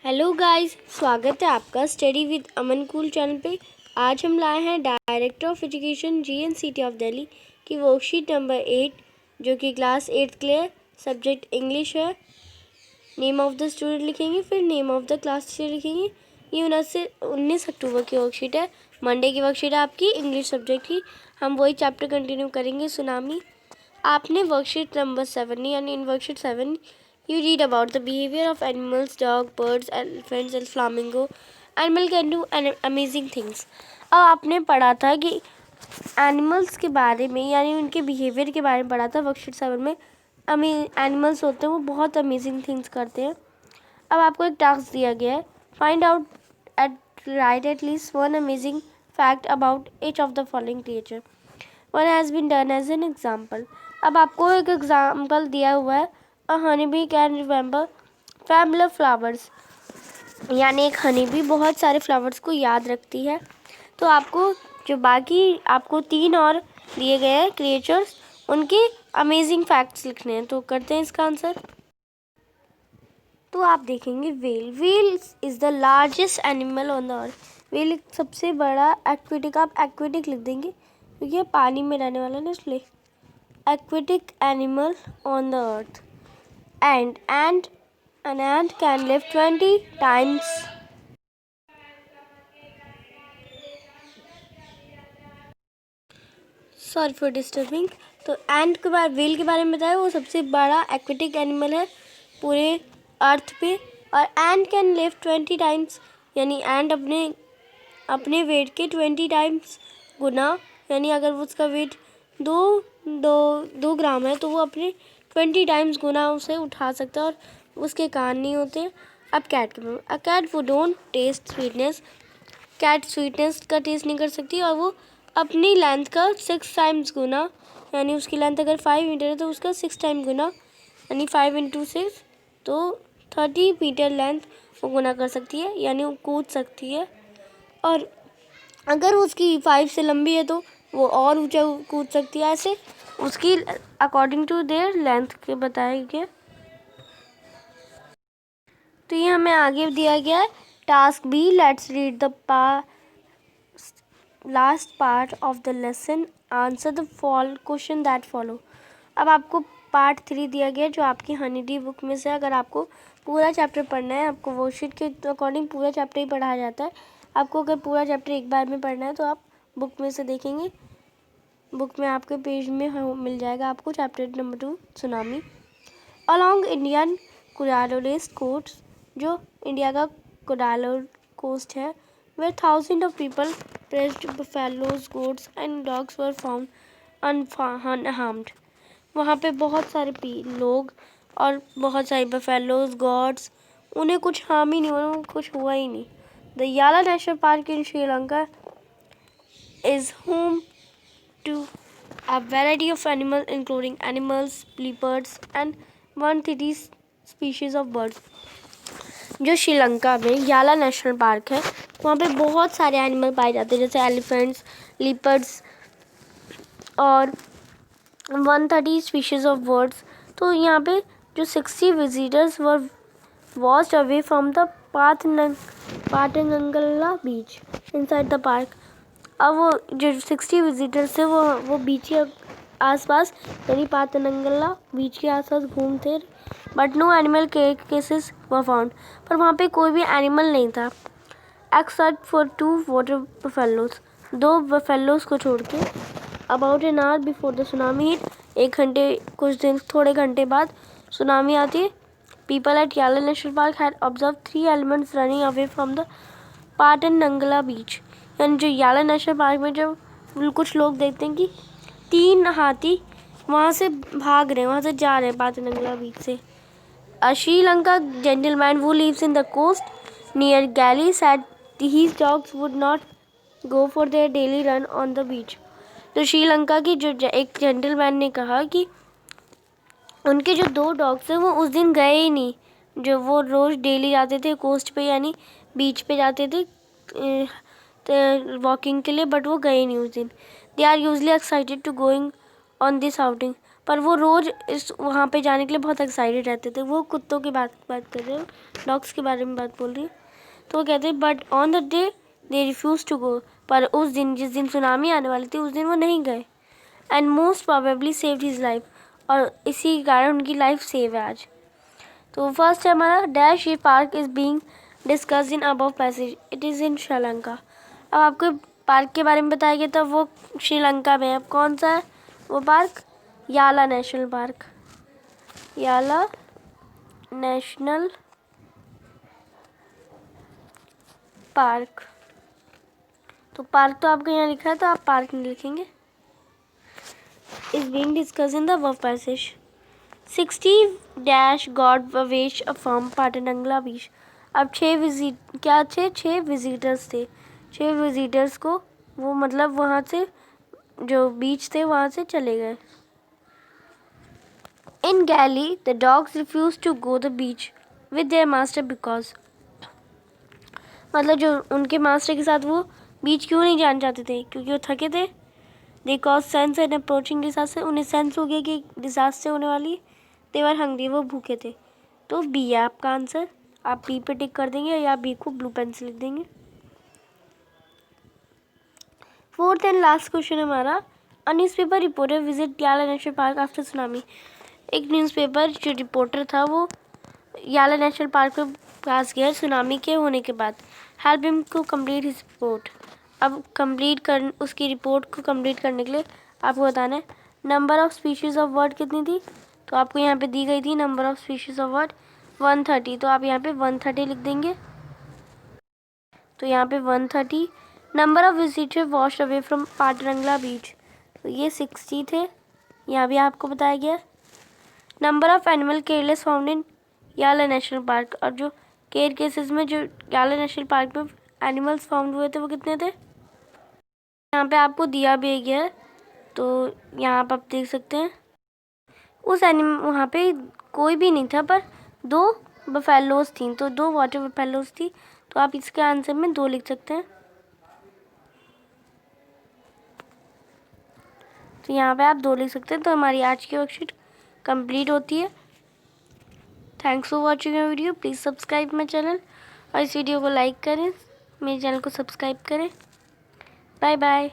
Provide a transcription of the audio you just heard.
Hello guys, स्वागत है आपका study with Aman cool channel पे। आज हम लाए हैं director of education GNCT of Delhi की वर्कशीट नंबर 8 जो कि क्लास 8 के लिए सब्जेक्ट इंग्लिश है। नेम ऑफ द स्टूडेंट लिखेंगे, फिर name of the class teacher लिखेंगे। ये 19 अक्टूबर की वर्कशीट है, मंडे की वर्कशीट है आपकी इंग्लिश सब्जेक्ट की। हम वही चैप्टर कंटिन्यू करेंगे, सुनामी। आपने वर्कशीट नंबर 7 यानी in worksheet 7 you read about the behavior of animals, dog, birds, elephants and flamingo. Animal can do amazing things. अब आपने पढ़ा था कि एनिमल्स के बारे में यानी उनके बिहेवियर के बारे में पढ़ा था वर्कशीट 7 में। एनिमल्स होते हैं वो बहुत अमेजिंग थिंग्स करते हैं। अब आपको एक टास्क दिया गया है, find out write at least one amazing fact about each of the following creature. One has been done as an example. अब आपको एक एग्जाम्पल दिया हुआ है, A honeybee can remember family of flowers, यानी एक हनी बी बहुत सारे फ्लावर्स को याद रखती है। तो आपको जो बाकी आपको 3 और दिए गए हैं क्रिएचर्स, उनके अमेजिंग फैक्ट्स लिखने हैं। तो करते हैं इसका आंसर। तो आप देखेंगे whale. Whale is the largest animal on the earth. Whale एक सबसे बड़ा एक्वेटिक, आप एक्वेटिक लिख देंगे क्योंकि ये पानी में रहने वाला ना, इसलिए aquatic animal on the earth. And an ant can live 20 times. Sorry for disturbing. तो एंट के बारे व्हेल के बारे में बताया, वो सबसे बड़ा एक्वेटिक एनिमल है पूरे अर्थ पे। और एंट कैन लिव 20 टाइम्स, यानी एंट अपने वेट के 20 टाइम्स गुना, यानी अगर वो उसका वेट दो ग्राम है तो वो अपने 20 टाइम्स गुना उसे उठा सकता है और उसके कान नहीं होते। अब कैट के बारे में, अ कैट वो don't taste sweetness. Cat sweetness का टेस्ट नहीं कर सकती और वो अपनी लेंथ का 6 टाइम्स गुना, यानी उसकी लेंथ अगर 5 मीटर है तो उसका 6 टाइम गुना, यानी 5 × 6 तो 30 मीटर लेंथ वो गुना कर सकती है, यानी वो कूद सकती है। और अगर उसकी 5 से लंबी है तो वो और ऊंचा कूद सकती है। ऐसे उसकी अकॉर्डिंग टू देयर लेंथ के बताया गया। तो ये हमें आगे दिया गया है task B. Let's read the last part of the lesson, answer the question that follow. अब आपको पार्ट 3 दिया गया जो आपकी हनी डी बुक में से, अगर आपको पूरा चैप्टर पढ़ना है, आपको वर्कशीट के अकॉर्डिंग पूरा चैप्टर ही पढ़ाया जाता है। आपको अगर पूरा चैप्टर एक बार में पढ़ना है तो आप बुक में से देखेंगे, बुक में आपके पेज में मिल जाएगा आपको chapter number 2 tsunami. Along Indian कोरालोस कोस्ट, जो इंडिया का कोरालो कोस्ट है, where thousands of people raised buffaloes, goats and dogs were found unharmed. वहाँ पे बहुत सारे लोग और बहुत सारे बफेलोज, गॉड्स, उन्हें कुछ हार्म ही नहीं हुआ, उन्हें कुछ हुआ ही नहीं। द याला national park in Sri Lanka is home to a variety of animals including animals, leopards and 130 species of birds. जो श्रीलंका में याला नेशनल पार्क है, वहाँ पे बहुत सारे एनिमल पाए जाते हैं, जैसे एलिफेंट्स, लीपर्ड्स और 130 स्पीशीज़ ऑफ बर्ड्स। तो यहाँ पे जो 60 visitors were watched away from the Patanangala beach inside the park. अब वो जो 60 विजिटर्स थे वो बीच के आसपास, यानी पातनंगला बीच के आसपास घूमते, but no animal cases were found. पर वहाँ पे कोई भी एनिमल नहीं था except for 2 water buffaloes, 2 buffaloes को छोड़ के। About an hour before the tsunami hit, थोड़े घंटे बाद सुनामी आती है। People at Yala national park had observe 3 elements running away from the Patanangala beach, यानी जो याला नेशनल पार्क में जब कुछ लोग देखते हैं कि 3 हाथी वहाँ से भाग रहे हैं, वहाँ से जा रहे हैं पातनंगला बीच से। A Sri Lanka gentleman who lives in the coast near Galley said his dogs would not go for their daily run on the beach. तो श्रीलंका की जो एक जेंटलमैन ने कहा कि उनके जो 2 डॉग्स हैं वो उस दिन गए ही नहीं, जो वो रोज़ डेली जाते थे कोस्ट पे, यानी बीच पे जाते थे वॉकिंग के लिए, बट वो गए नहीं उस दिन। They are usually excited to going on this outing, पर वो रोज़ इस वहाँ पे जाने के लिए बहुत एक्साइटेड रहते थे। वो कुत्तों की बात कर रहे हो, डॉग्स के बारे में बात बोल रही हूँ। तो वो कहते हैं but on the day they refuse to go, पर उस दिन जिस दिन सुनामी आने वाली थी उस दिन वो नहीं गए। And most probably saved his life, और इसी कारण उनकी लाइफ सेव है आज। तो फर्स्ट है हमारा डैश ये park is being discussed in above passage, it is in Sri Lanka. अब आपको पार्क के बारे में बताया गया था, वो श्रीलंका में है। अब कौन सा है वो पार्क? याला नेशनल पार्क। याला नेशनल पार्क। तो पार्क तो आपको यहाँ लिखा है, तो आप पार्क नहीं लिखेंगे। Is being discussed in the above passage. 60 dash God वेश अ फॉर्म पाटनंगला बीच। अब 6 विजिटर्स थे। 6 विजिटर्स को वो मतलब वहाँ से जो बीच थे वहाँ से चले गए। In Galle the dogs refuse to go the beach with their master because, मतलब जो उनके मास्टर के साथ वो बीच क्यों नहीं जाना चाहते थे? क्योंकि वो थके थे। They cause sense and approaching disaster, उन्हें सेंस हो गया कि डिजास्टर होने वाली। दे वर हंग्री, वो भूखे थे। तो बी है आपका आंसर। आप बी पे टिक कर देंगे या बी को ब्लू पेन से लिख देंगे। फोर्थ एंड लास्ट क्वेश्चन हमारा, अ न्यूज़पेपर रिपोर्टर विजिट याला नेशनल पार्क आफ्टर सुनामी। एक न्यूज़पेपर जो रिपोर्टर था वो याला नेशनल पार्क में पास गया सुनामी के होने के बाद। हेल्प हिम को कंप्लीट हिज रिपोर्ट। अब उसकी रिपोर्ट को कंप्लीट करने के लिए आपको बताना है number of species of word कितनी थी। तो आपको यहाँ पे दी गई थी number of species of word 130, तो आप यहाँ पे 130 लिख देंगे। तो यहाँ पे 130। Number of visitor wash away from Patarangala beach, तो ये 60 थे, यहाँ भी आपको बताया गया। Number of animal carcasses found in Yala national park, और जो केयर केसेस में जो याला नेशनल पार्क में एनिमल्स फाउंड हुए थे वो कितने थे? यहाँ पे आपको दिया भी गया है, तो यहाँ पर आप देख सकते हैं उस वहाँ पे कोई भी नहीं था, पर 2 बफेलोज थी, तो 2 वाटर बफेलोज थी। तो आप इसके आंसर में 2 लिख सकते हैं। तो यहाँ पे आप 2 लिख सकते हैं। तो हमारी आज की वर्कशीट कंप्लीट होती है। Thanks for watching my video. Please subscribe my channel, और इस वीडियो को लाइक करें, मेरे चैनल को सब्सक्राइब करें। Bye bye.